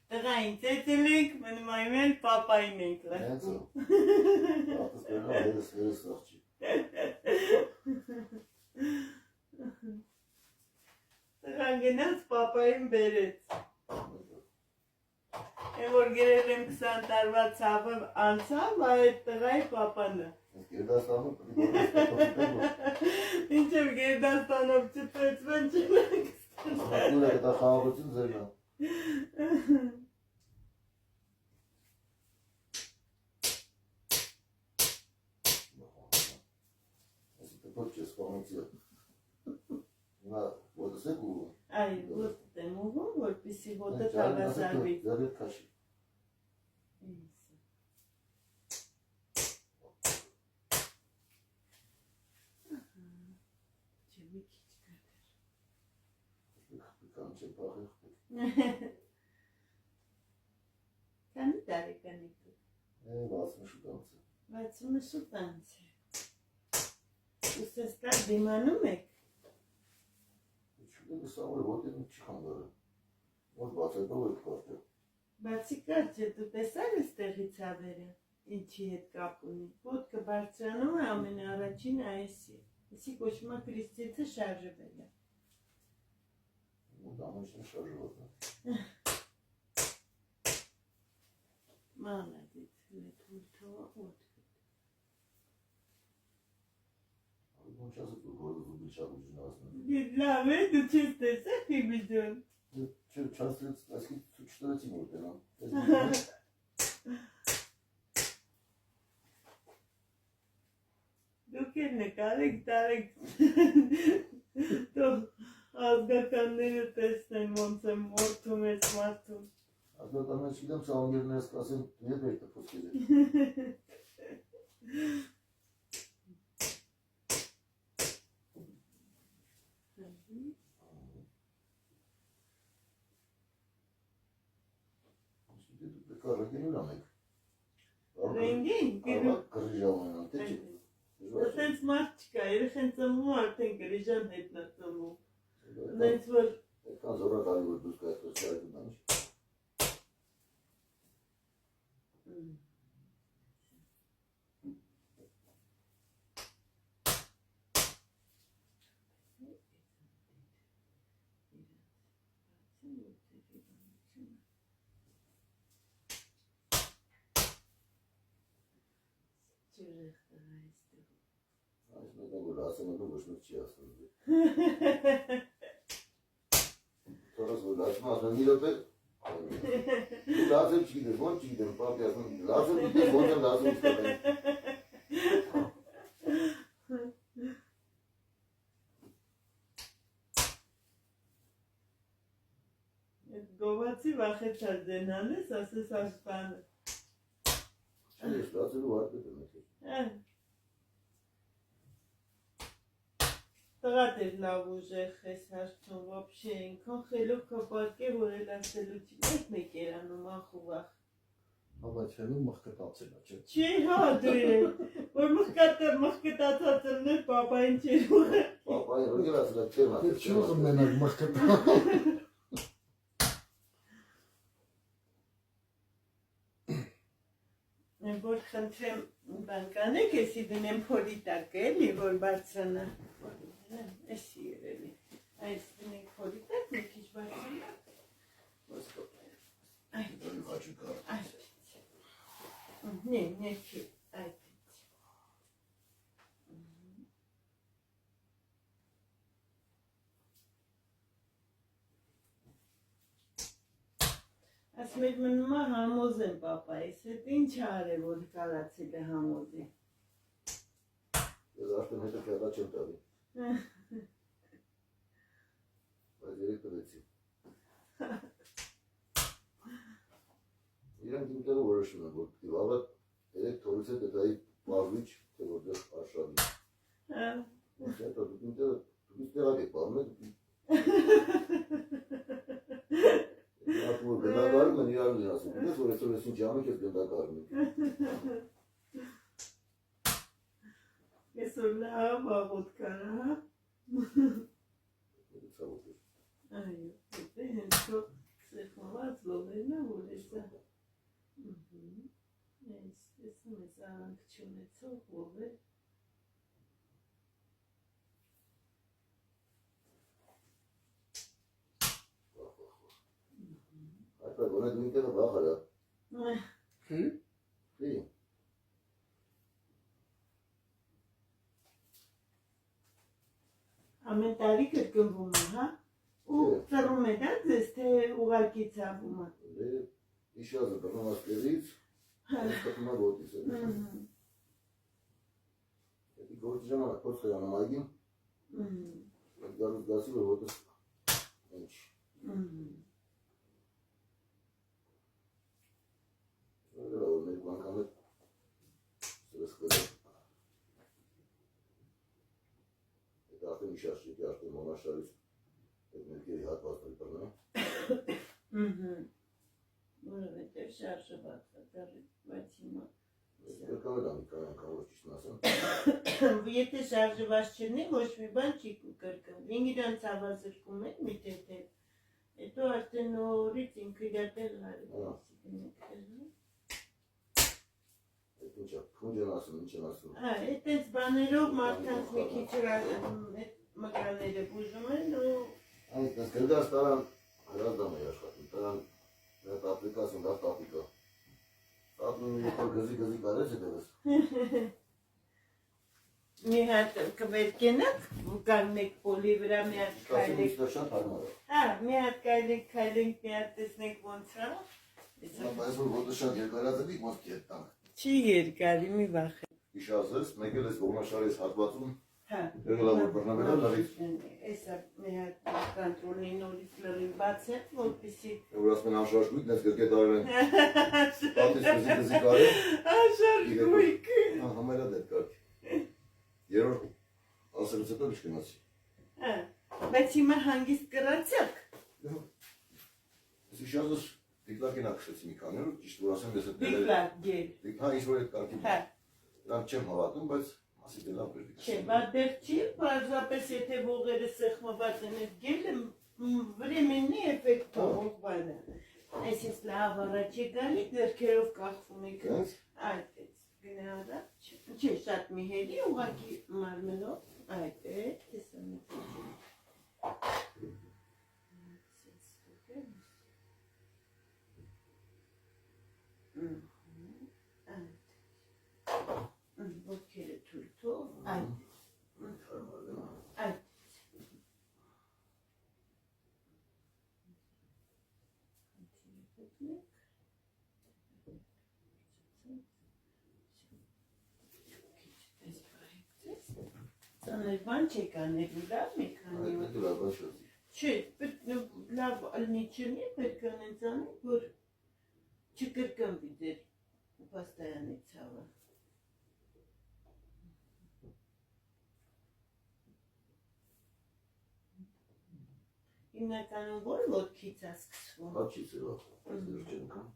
Տղային ծեծել ենք, մնում այմ էլ պապային ենք լրկում։ Ատս բերնա երես աղջի։ Տղան գնաց պապային բերեց։ Են որ գերել եմ 20 տարվա ցավը անցավ, այդ տղայի պապանը։ Գերդաստանում Ինչև Գերդաստանով չծեցվեն չնանք։ Հատուր է դա խաղաղություն ձերնա։ Ոչ ես սպանեցի։ Նա ոտս եք ուղում։ Այ ոտտ եմ ուղում, որպիսի ոտը թավասարվի։ Ձերդ կաշի։ Չէ մի քիչ Կան չեմ պախեղ։ Քանի տարեկան եք դուք։ 68 անց։ 68 անց է։ Ուսեստար դիմանում եք։ Չունեմ սավոր ոտին չի խանգարը։ Ոնց բացետով եք կարտել։ Բացի կարճ է, դու տեսար ես տեղի ցավերը, ինչի հետ կապ ունի։ Ոտքը բարձրանում է ամենաառաջինը այսի։ Իսի կոչվում է Քրիստիցը շարժվել է։ Ու դամոջն շարժվոտ է։ Մալադից, լետուլթո ոտքը։ Ոնց ասեք որ զուբի չաբուջն ասնը։ Լավ է, դու չես տեսա ֆիլմիջոն։ Չէ, չաստրեց, այսքի չտրեցի մորտենան։ Դուք էլ նկարեք, տարեք, թող ազգականները տեսնեն ոնց եմ մորթում ես մարդում։ Ազգականները չգիտեմ, սաղանգերներս կասեն, երբ եք տպոսքեզը։ Ռենգին ուր անեք։ Ռենգին, կրիժավան անք, թե չէ։ Սենց մարդ չկա, երեխեն ծմում արդեն գրիժան հետն է ծմում։ Նենց որ Այդքան զորակալի որ դուս կա այդքոս շարիկում անիշ։ Այս մեկը որ ասեմ եք ոչ մեկ չի ասում։ Թորս որ ասում մի րոպե դու լազեմ չգիտես, ոնց չգիտեմ, պապի ասում, լազեմ գիտես, ոնց եմ լազեմ չկատեմ։ Գովացի վախեցար ձենանես, ասես աշխանը։ Չէ, ես լազելու արդետ եմ եք։ Տղատ էր լավ ուժեղ ես հարցում, ոբշե ինքան խելոք կապակ է, որ էլ ասելու չի, մեկ երանում ախուվախ։ Հապա չէ, ու մխկտացել է, չէ։ Չի, հա, դու է, որ մխկտացած ըմներ պապային չեր ուղը։ Պապային ռոգել ասել է, չեմ ասել։ Չի ուզում մենակ մխկտա։ Որ խնդրեմ բանկանեք, եսի դնեմ փորի տակ էլի, որ բարձրանա։ Էսի երելի, այս դնենք փորի տակ, մի քիչ բարձրանա։ Ներքի, այդից։ Ասում եք մնում է համոզ եմ պապայիս, հետ ինչ արե, որ կարացել է համոզի։ Ես արդեն հետը կեղա չեմ տալի։ Բայց երեք տվեցի։ Իրանք իմ տեղը որոշում են, որ դիվաղը երեք թորից հետ հետայի պարվիչ, թե որտեղ արշավի։ Ոնց հետո դուք իմ տեղը, դուք իմ տեղակ եք պարում եք։ Ատ որ գնդակարում են իրար լին ասում, կտես որ այսօր ես ինչ ամեք ես գնդակարում եք։ Այսօր լավ աղոտ կարա, հա։ Այո, դե հենց սեղմված լողերն է, որ էսա։ Այս տեսնում ես արանք չունեցող լողեր։ Այդ գոնե դու ինքդ վախ արա։ Հի։ Հի։ Ամեն տարի կրկնվում է, հա։ Ու ծռում է դա ձեզ, թե ուղարկի ցավում է։ Իշազը բռնում ասկերից, ստկում է ոտից է։ Էդի գործի ժամանակ փոց խրանում այգին, այդ գալուց գասի, որ ոտս ինչ։ Որ մեր բանկամ է սրսկել է։ Այդ արդեն իշաշրիկի արդեն մոնաշարից այդ ներկերի հատվածներ բռնում է։ Որովհետև շարժված է դեռ, բայց հիմա Կրկան է դամի կանանքան, որ ճիշտն ասեմ։ Եթե շարժված չնի, ոչ մի բան չի կրկնվի։ Իրան ցավազրկում են մի թեթև։ Հետո արդեն նորից ինքը իր տեղ արի։ Այդ ինչա, փունջ են ասում, ինչ են ասում։ Այդպես բաներով մարդկանց մի քիչ մկաները բուժում են ու Այնպես գրգաս տարան հրազդամ է աշխատում, տարան այդ ապլիկասիոն դավ տապիկա։ Տապնում երկոր գզի կարեց է դեղս։ մի հատ կվերկենակ, կար մեկ պոլի վրա մի հատ Կասում քայլեք։ իստր շատ հարմար է։ Մի հատ քայլենք, մի հատ տեսնենք ոնց է։ Բայց որ ոտը շատ երկարած էլի, ոնց կի հետ տանք։ Չի երկարի, մի վախ։ Իշազես, մեկ էլ ես ողնաշարից հատվածում, Հա։ եղել որ բռնամելա լրից։ Էսա մի հատ կանտրոլի նորից լրին բացել, որպեսի Որ ասում են անշարժգույքն ես գրկետ արել են։ Պատից գզի կարել։ Անշարժգույք։ Համայլա դետ կարքի։ Երորդ ասելուց հետո ինչ գնացի։ Բայց հիմա հանգիստ կրացյակ։ Ես իշազես դիկլակին ակշեցի մի քանի օր, ճիշտ որ ասեմ ես այդ Դիկլակ գեր։ Հա, ինչ-որ այդ կարքի Հա։ դրանք չեմ հավատում, բայց ասի դե լավ բերդիկ։ Չէ, բայց դեռ չի, պարզապես եթե ողերը սեղմված են այդ գելը, վրեմենի էֆեկտ թողողվանը։ Այսպես լավ առաջ է գալի, դերքերով կախվում եք։ Այդպես, գնա առաջ։ Չէ, շատ մի հելի, ուղղակի մարմնով, այդպես, տեսամ ոտքերը թույլ թող, այդ ծանր բան չեք անելու, լավ մի քանի Այդ դու լավ շոզի։ Չէ, լավ ալնի չնի, պետք է անեն ծանր, որ չկրկնվի դեր պաստայանի ցավը։ Հիմնականում որ ոտքից է սկսվում։ Հաչից է լավ, այս դեր չեմ կան։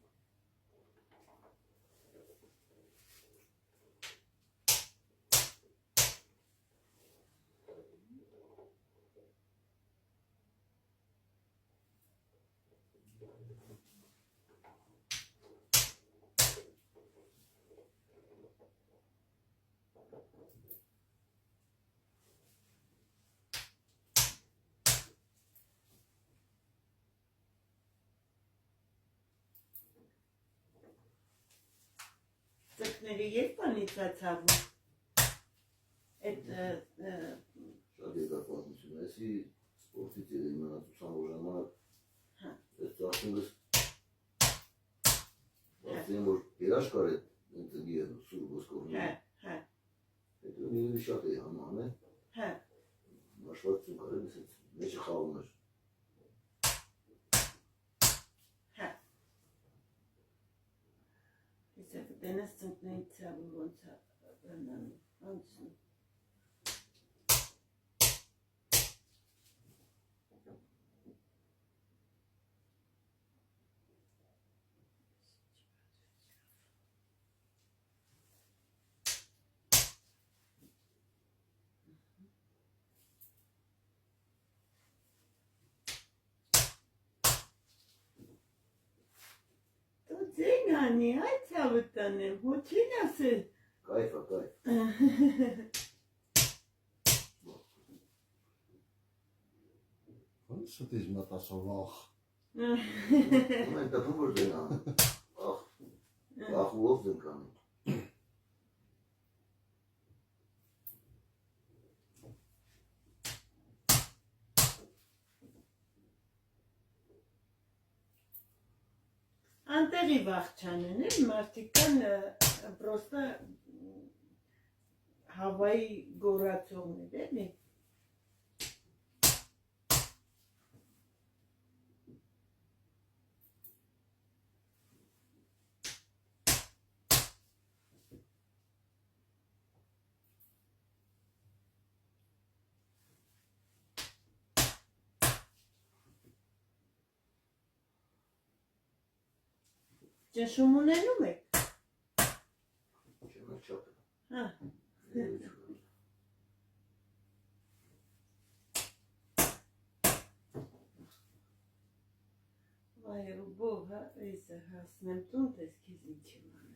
Ծկների երբ անից է ցավում։ Այդ Շատ երկար պատմություն է, էսի սպորտից էր իմանած ուսանող ժամանակ։ Այս ծախնուս ասեմ, որ երաշկար է ընծգի է սուր ոսկորնի։ Հետո իրևի շատ է համան է։ Մաշվածություն կարել ես այդ մեջը խաղում էր։ Իսկ դենս ծնկների ցավը ոնց է բանանում, անցնում։ Անի, այդ ցավը տանեմ, հոչին ասել։ Կայֆ, կայֆ։ Ոնց է դες մտածող։ Մենք դեպքում որ դենա։ Ախ, ով դեն կանի։ Անտեղի վախճանն է, մարդիկ կան պրոստը հավայի գորացողներ էլի։ Ճնշում ունենում եք։ Չեմ չափ։ Հա։ Վայ, ռուբով, հա, էսը հասնեմ տուն, տես քեզ ինչ եմ անել։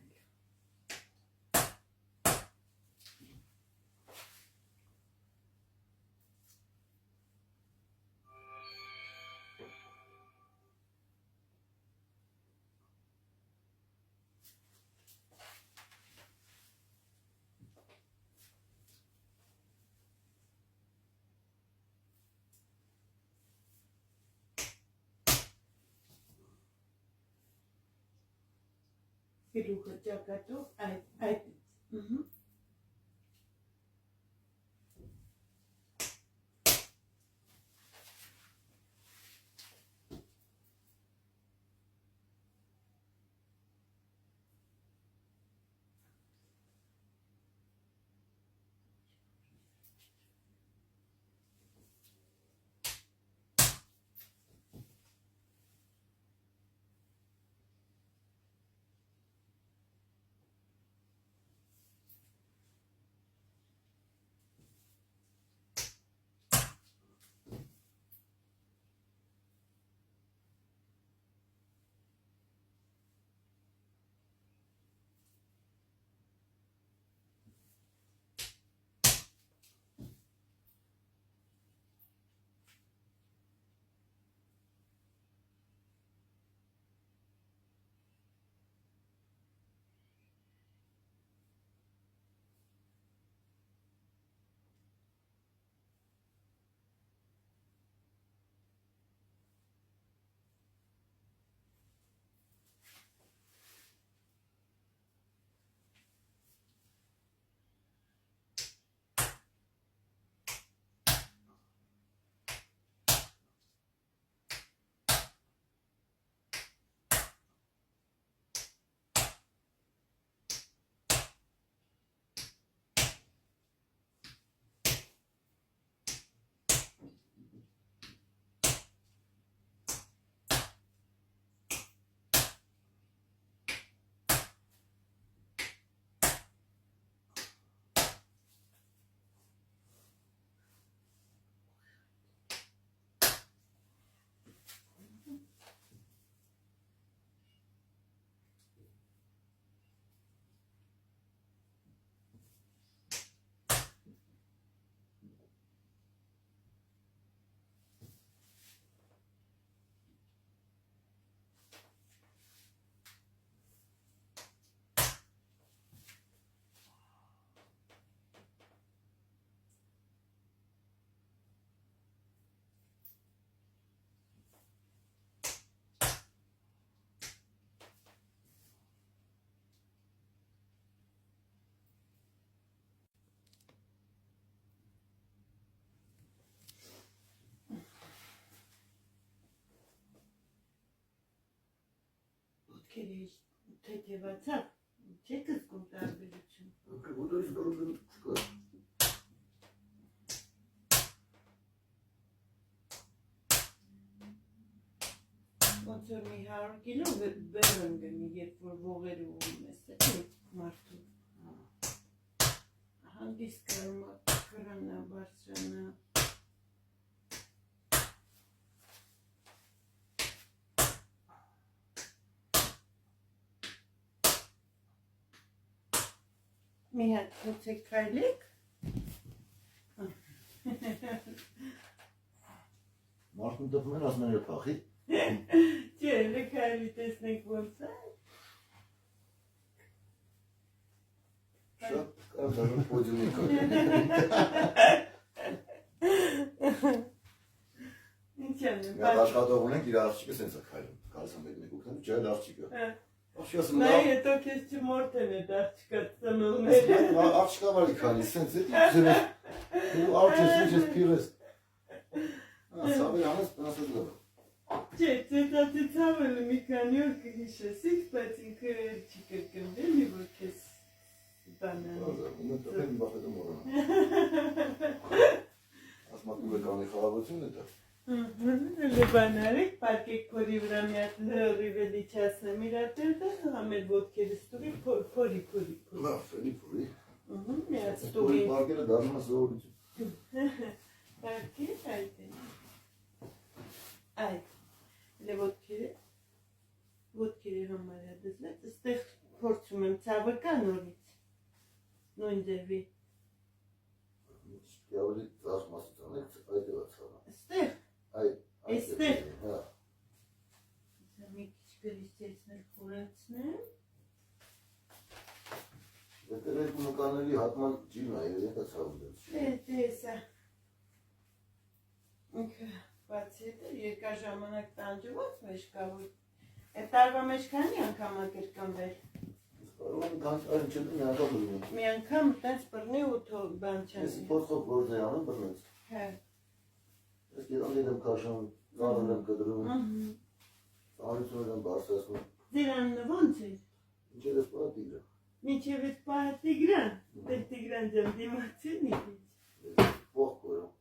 Գլուխը ճակատով այդ քերեջ թեթևացավ, չեք զգում տարբերություն։ Ուտորից բռնում չկա։ Ոնց որ մի 100 կիլո բեռն գնի, երբ որ ողերը ուղում ես, էլի մարդու։ Հանդիստ կարում է կրանա, բարձրանա։ Մի հատ փոցեք քայլեք։ Մարդուն դեպում են ասում են փախի։ Չէ, քայլի տեսնենք ոնց է։ Շատ կարևոր պոդիումի կա։ Ինչ եմ, Մենք աշխատող ունենք իր աղջիկը սենց է քայլում։ Գալիս է մեկ ուքան, չէ աղջիկը։ Աղջիկը ասում Նայ հետո քեզ չմորթեն է աղջիկա ծնողները։ աղջիկա վարի քանի սենց է դիզել։ Ու աղջիկը ինչ փիրես։ Ասաբի անես տնասած լավ։ Չէ, ծեծացավելը մի քանի օր կհիշեցիք, բայց ինքը չի կրկնվելի, որ քեզ բանան։ Ուրեմն դեպի բախետը մոռանա։ Ասմատու վեկանի խաղաղությունն է դա։ Լեբանարեք, պարկեք փորի վրա մի հատ լրիվելի չասնեմ իրատերդը, համեր ոտքերը ստուրի, փորի։ Լավ, էլի փորի։ Մի հատ Փորի ստուրի։ պարկերը դառնում է զորություն։ Պարկեք, այդ է։ Այդ, ոտքերը համար է դզլեց, ստեղ փորձում եմ ցավը կա նորից, նույն ձևի։ Ավելի ծախ մասից անեք, այդ է վացավը։ Ստեղ, այստեղ։ Հա։ Մի քիչ գրիստեցնել խորացնեմ։ Եթե երկու նկաների հատման ջին է, եթե ցավում դες։ Տեսա։ Ինքը բացի հետը երկար ժամանակ տանջված մեջ կա, որ այդ տարվա մեջ քանի անգամ ակրկնվել։ Կարող եմ կանցարին չդու մի անգամ բռնում։ Մի անգամ տենց բռնի ու բան չանի։ Ես փոքր գործ է անում բռնեց։ Հա։ Ես գիտեմ եմ քաշում, ծառեր եմ կդրում։ Ծառիցներ եմ բարձրացնում։ Ձեր անունը ո՞նց է։ Ինչեր ես պարտիգրը։ Մինչև այդ պահը Տիգրան։ Դե Տիգրան ջան դիմացին իջ։ Փող կորում։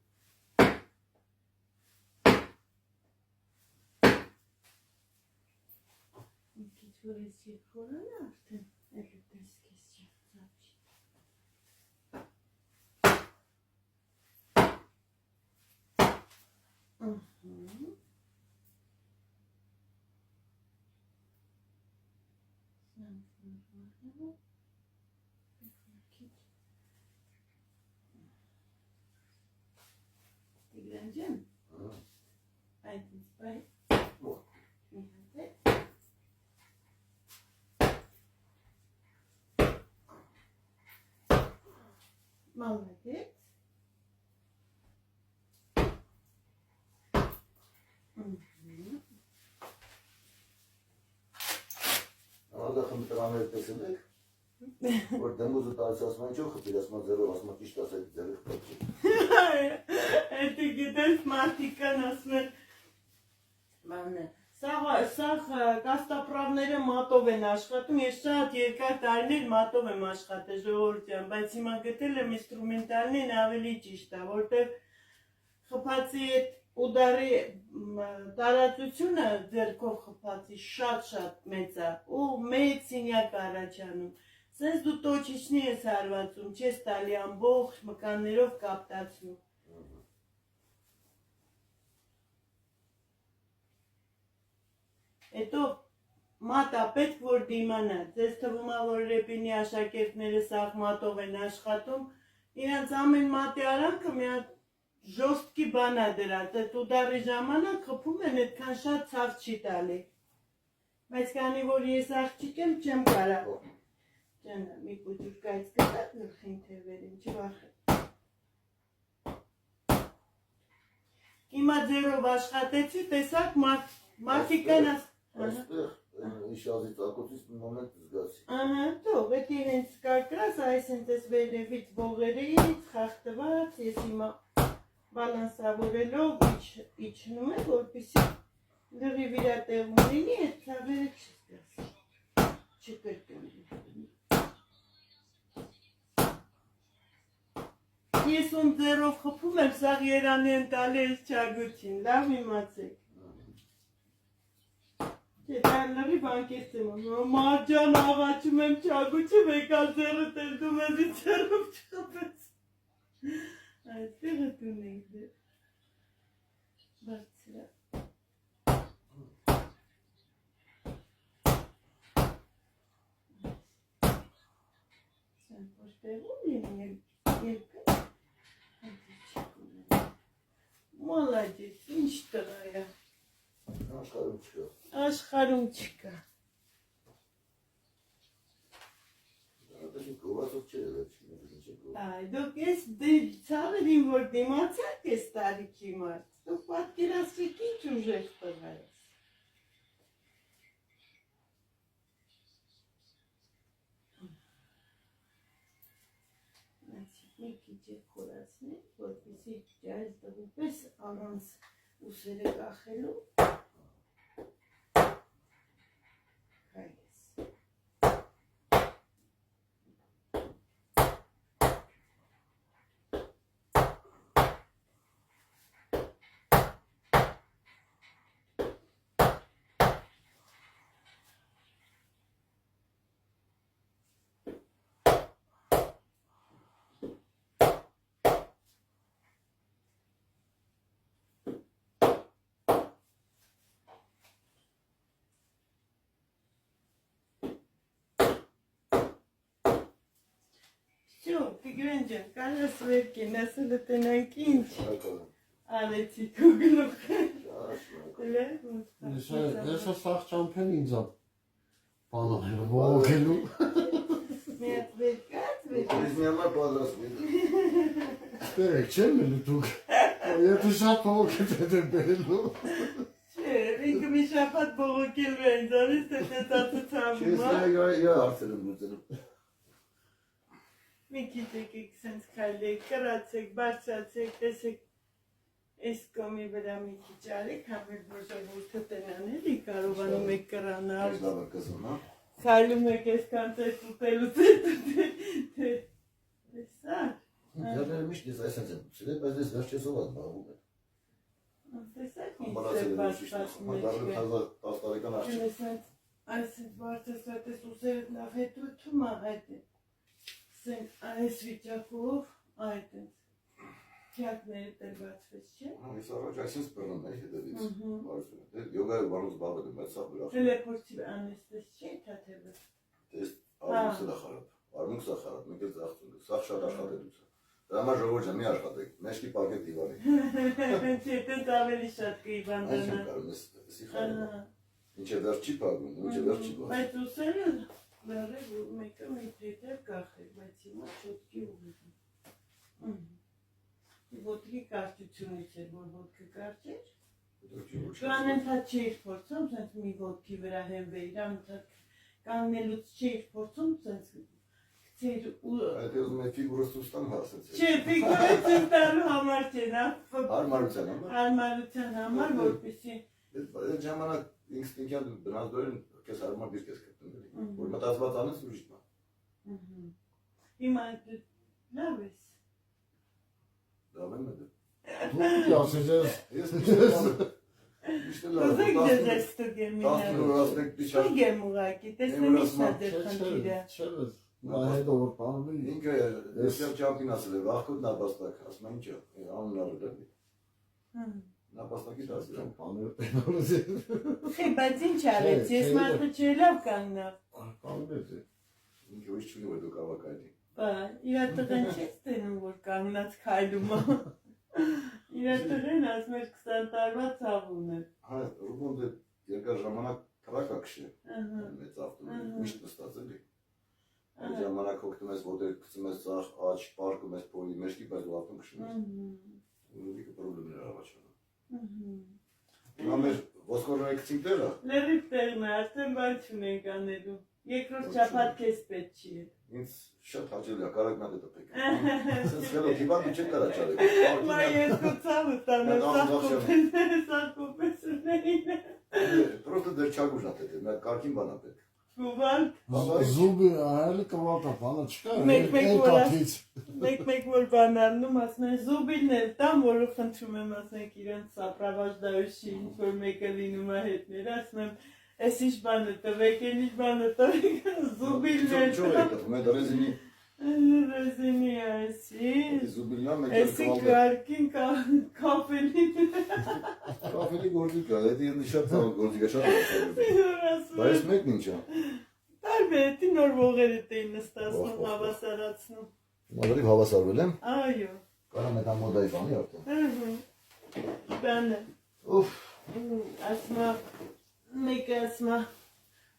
Մի քիչ որ ես երկորանը արդեն էլ դες քեզ չծավի։ Տիգրան ջան, այդ ինձ բայ։ Մի հատ է։ Молодец. Ալդա խնդրաներ տեսել եք, որ դեմուզը տալիս ասում են չո խփիր, ասում են ձերով, ասում են ճիշտ ասեք ձերով խփիր։ Այդ գիտես մարդիկան ասում են բանը Սաղ կաստապրավները մատով են աշխատում, ես շատ երկար տարիներ մատով եմ աշխատել ժողովուրդ ջան, բայց հիմա գտել եմ ինստրումենտալին ավելի ճիշտ է, որտեղ խփածի այդ ուդարի տարածությունը ձեռքով խփածի շատ մեծ է ու մեծ սինյակ առաջանում, սենց դու տոչիչնի ես հարվածում, չես տալի ամբողջ մկաններով կապտացնում։ Հետո մատա պետք որ դիմանա, ձեզ թվում է որ ռեպինի աշակերտները սաղ մատով են աշխատում, իրանց ամեն մատի արանքը մի հատ ժոստկի բան է դրած, այդ ուդարի ժամանակ խփում են այդքան շատ ցավ չի տալի, բայց քանի որ ես աղջիկ եմ չեմ կարա, ջանա մի բուջուրկայից կտակ գլխին թևերին, չվախեք։ Հիմա ձերով աշխատեցի, տեսակ մարդիկան Այստեղ իշազի ծակոցից մի մոմենտ զգացի։ Ահա, թող, էդ իրենց կարկրած, այս ինձ վերևից ողերից, խախտված, ես հիմա բալանսավորելով իջնում եմ, որպեսզի լրիվ իր տեղում լինի, այդ ցավերը չկրկնվի։ Ես ում ձեռով խփում եմ, սաղ Երանի են տալի ես չագուչին, լավ իմացեք։ Չէ, դա լրի բանկես եմ անում, մարջան աղաչում եմ չագուչը, մեկալ ձեռը տերդում ես ի ձեռով չխպեց։ Այդտեղը տուն ենք դեր, բարձրա։ Sen boş beğenmiyor musun? Молодец, мечтая. Աշխարհում չկա։ Աշխարհում չկա։ Դա գովացով չէ, դա Այ դուք ես ցավերին որ դիմացակ ես տարիքի մարդ։ Դուք պատկերացրեք ինչ ուժեղ տղա ես։ Մի քիչ խորացնի, որպեսզի ջայր տղուպես առանց ուսերը կախելու։ Հայես։ Всё, Тигренջան, կարաս վերքին, ասել է տնանք ինչ, արեցի կուգլուխ, Ես սաղ ճամփեն ինձ բանալ ողոքելու։ մի հատ վերկած, Ես մի համար պատրաստվում եմ։ Բերեք չեմ էլ դուք։ Եթե շատ ողոքել եք բերելու։ չէ, ինքը մի շապատ բողոքելու են, ձանից թե տատը ցավում, Ես հարցեր եմ լուծելու։ մի քիչ եկեք սենց քայլեք, կրացեք, բարձրացեք, տեսեք, այս կոմի վրա մի քիչ արեք, համեր որ ժողովուրդը տնան էլի կարողանում եք կրանալ, Ես լավ կսում, հա։ քայլում եք այսքան տես ուտելուց հետո, տեսա՞ր։ Ձեռները միշտ ես այսպես եմ ցույց, բայց ես վերջեսով զբաղվում եմ։ Տեսա՞ք ինչ Ամբարացել եմ բացվածքն միշտ, 10 տարեկան աղջիկ։ Այս բարձրացած ուսերը լավ հետո թումա այդ սեն այս վիճակով այդ քյակները դեր բացվեց, չէ։ Ես առաջ այսպես բռնում էի հետևից։ Յոգայի բանոց զբաղվել եմ, բայց սա վրա։ Տելեպորտիվ անեստես չէ, թաթևը։ Դες արմունքսը դա խարապ։ Արմունքսը խարապ, մեկ էլ ծախսում է։ Սա շատ աշխատելուց է։ Դրա համար ժողովուրդ ջան, մի աշխատեք։ Մեջքի պակետ դիվանի։ Չէ, դες ավելի շատ կիվանդանա։ Այսինքն կարող ես սիխարը։ Ինչը վերջ չի պագում, ինչը վերջ չի պագում։ Բայց ուսերը լարը մեկը մի թեթև կախեք, բայց հիմա չոտքի ուղղում։ Ոտքի կարճությունից էր, որ ոտքը կարճ էր։ Դու անընդհատ չէիր փորձում, սենց մի ոտքի վրա հենվեիր, անընդհատ կանգնելուց չէիր փորձում, սենց գցեր ու… Այդ ուզում է ֆիգուրը սուստան հասեցել։ Չէ, ֆիգուրը տալու համար չէ, նա Հարմարության համար։ հարմարության համար, որպեսզի… Այդ ժամանակ ինստինկտիվ բնազդորեն քեզ հարմար դիրք ես գտնում, որ մտածված անես ուրիշ բան։ Հիմա լավ ես։ Լավ եմ դա։ Դու ասես Ես միշտ լավ Ուզեք ձեզ ստուգեմ ասենք պիչար։ Ստուգեմ ուղակի, տեսնեմ ինչն է դեր խնդիրը։ չէ, նա հետո որ բանում է։ Ինքը ես ճամփին ասել է, վախկոտ նապաստակ, ասում եմ ինչա, անուն արել է։ Նապաստակի դասը։ Բաներ տենալուց։ Խի, բայց ինչ արեց, ես մարդը չէ լավ կանգնավ։ Բանում է։ Ինքը ոչ չունի որ դու կավակայդի։ Բա, իրա տղեն չես տենում, որ կանգնած քայլում է։ Իրա տղեն ասում էր 20 տարվա ցավում է։ Հա, ռուբոնդը երկար ժամանակ քրակակշ է։ Մեծ ավտոմոբիլ միշտ նստած էլի։ Այդ ժամանակ հոգնում ես ոտեր, գցում ես ցախ, աչ, պարկում ես փոլի մեջքի, բայց ավտոն քշում ես։ Ունի պրոբլեմներ առաջանում։ Հիմա մեր ոսկորնեկցին տեղը։ Լրիվ տեղն է, արդեն բան չունենք անելու։ Երկրորդ շաբաթ քեզ պետք չի։ Ինձ շատ հաճելի է, կարակ նա դե տպեք։ Սենց խելո դիվան չեք կարա ճարեք։ Մա ես կցավ տանը սակոպես ունեին։ Պրոստը դեր չագուժ ա դե, նա կարքին բան ա պետք։ Գուվան Զուբի այլ կվատա բանը չկա։ մեկ որ բան առնում, ասում են զուբիլներ տամ, որը խնդրում եմ ասենք իրենց սապրավաժդայոշի ինչ-որ մեկը լինում է հետներ, ասում եմ ես ինչ բան է տվեք, ինչ բան է տվեք, զուբիլներ Չոր է տվում, այդ ռեզինի Ռեզինի այսի, զուբիլնա մեկ այսի կարկին կապելին Կաֆելի գործիկ է, դա շատ ծավալ գործիկ է, շատ է։ Բայց մեկն ինչ է։ Տարբեր, նոր ողերդ էին նստացնում, Ով, ով, ով։ հավասարացնում։ Մազարիվ հավասարվել եմ։ Այո։ Կարամ այդ ամոդայի բանի արդեն։ Բանը։ Ուֆ, Ասմա, մեկը ասմա,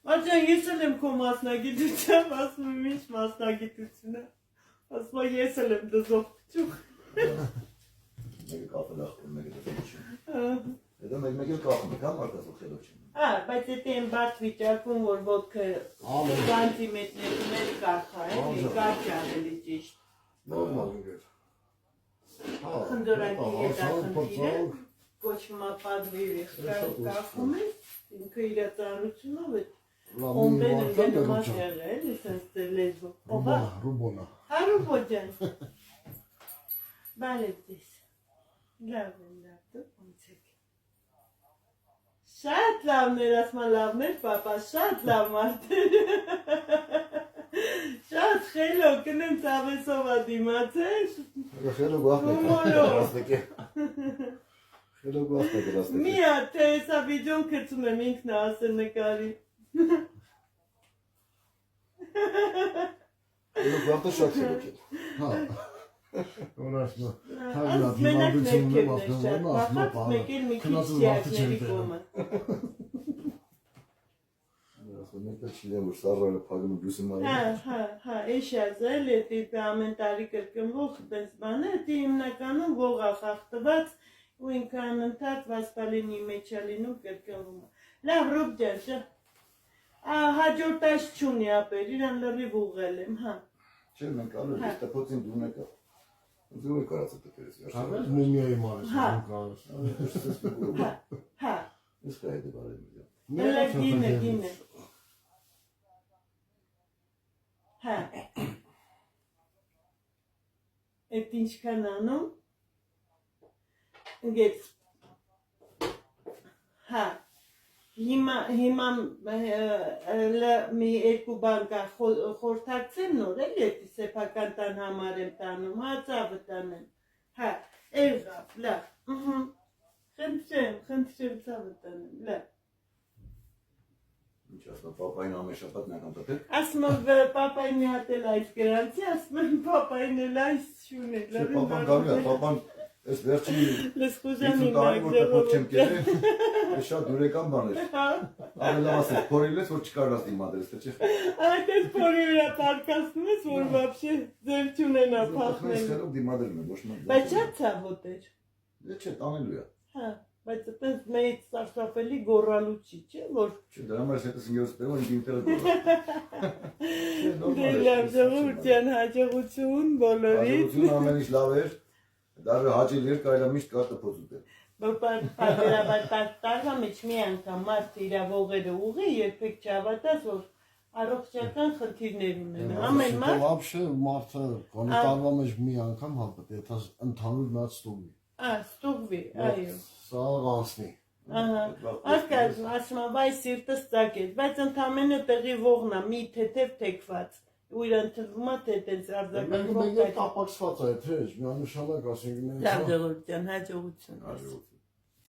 Աջան, ես էլ եմ քո մասնագիտությամբ, ասում եմ ինչ մասնագիտությունը։ Ասմա, ես էլ եմ դզող փչուխ։ մեկը կապել ախպում, մեկը դեպքում։ Հետո մեկ էլ կախում եք, հա մարդասող խելոք չեմ։ Բայց եթե են բարդ վիճակում, որ ոտքը սանտիմետրերում էլ կարխա, կարճ ավելի ճիշտ։ Նորմալ ինգեր։ Խնդորակի հետախնդիրը, կոչվում է պատվիրիխ, կախում է, ինքը իրացանությունով է, օմբեն ընգենը մաս եղը, էլի սենց ձեր լեզվով։ Ողա, Ռուբոնա։ հարուբո ջան, բալետ ձեզ, լավ են լավ, դու ոնց եք։ Շատ լավներ, ասմա լավներ, պապա, շատ լավ մարդեր։ Շատ խելոք, կնեմ ծավեսով ադիմացեր։ Խելոք վախնեք, Հումորով։ ռաստեք է։ Խելոք վախնեք, ռաստեք է։ Մի հատ թե հեսա վիդեոն կծում եմ ինքն է ասել նկարի։ Խելոք վախնը շատ խելոք է։ Հա։ Օրասնո։ Այս մենակ ներքևն է շատ պախած, մեկ էլ մի քիչ սիակների կոմը։ Մեկը չիլեմ, որ սարրանը պագում բյուսում արի։ Հա, էշազել է, դիպը ամեն տարի կրկնվող պես բան է, դի հիմնականում ողա խաղթված ու ինքը անընդհատ վասպալինի մեջ է լինում կրկնվում է։ Լավ, Ռոբ ջան, հաջորդ այս չունի ապեր, իրան լրիվ ուղղել եմ, հա։ Չէ, մենք ալու ես տպոցին դուն եկա։ Դու եք արած է տպերես։ Հավես մումիայի մարես, Հա։ Հա, Ես կա հետը բարեմ իդյա։ հələ գինը։ Հա։ Էդ ինչքան անում։ Գեց։ Հա։ Հիմա մի երկու բան կա խորթակցեմ նոր էլ էդի սեփական տան համար եմ տանում, հա ծավը տանեմ։ Հա, եղավ, լավ։ Խնդրեմ ծավը տանեմ, լավ։ Ինչ ասում, պապային ամեն շաբաթ նա կանտատել։ Ասում եմ պապային մի հատ էլ այս գրանցի, ասում եմ պապային էլ այս շուն է։ Չէ, պապան գալու է, պապան այս վերջի Լես խուզանի 50 տարի որ տպոտ չեմ կերել, այս շատ դուրեկան բան էր։ Ամեն լավ ասես, փորիլ ես, որ չկարաս դիմադրես, թե չէ։ Այդպես փորի վրա պարկասնում ես, որ վաբշե ձեր չունենա փախնել։ Ես խելոք դիմադրում եմ, ոչ մի։ Բայց շատ ցավոտ էր։ Դե չէ, տանելու է։ Հա, բայց այդպես մեծ սարսափելի գոռալու չի, չէ՞ որ։ Չէ, դրա համար հետս ինձ սպերում ինձ ինտերնետը։ Դե լավ ժողովուրդ ջան, հաջողություն բոլորիդ։ Հաջողություն ամեն ինչ լավ էր։ Դարը հաճելի էր, կարելի է միշտ կար տպոց ուտել։ Բայց տարվա մեջ մի անգամ մարդը իր ողերը ուղի, երբեք չհավատաս, որ առողջական խնդիրներ ունենա։ Ամեն մարդ Вообще մարդը կոնի տարվա մեջ մի անգամ հապետ, եթե ընդհանուր նա ստուգի։ ստուգվի, այո։ Սա անցնի։ Ահա, ասում եմ, վայ սիրտս ծակեց, բայց ընդամենը տեղի ողն է, մի թեթև թեքված, ու իրան թվում է, թե տենց արձագանքով Մենք կապակցված է, թե միանշանակ ասենք։ Լավ ժողովուրդ ջան, հաջողություն։ Հաջողություն։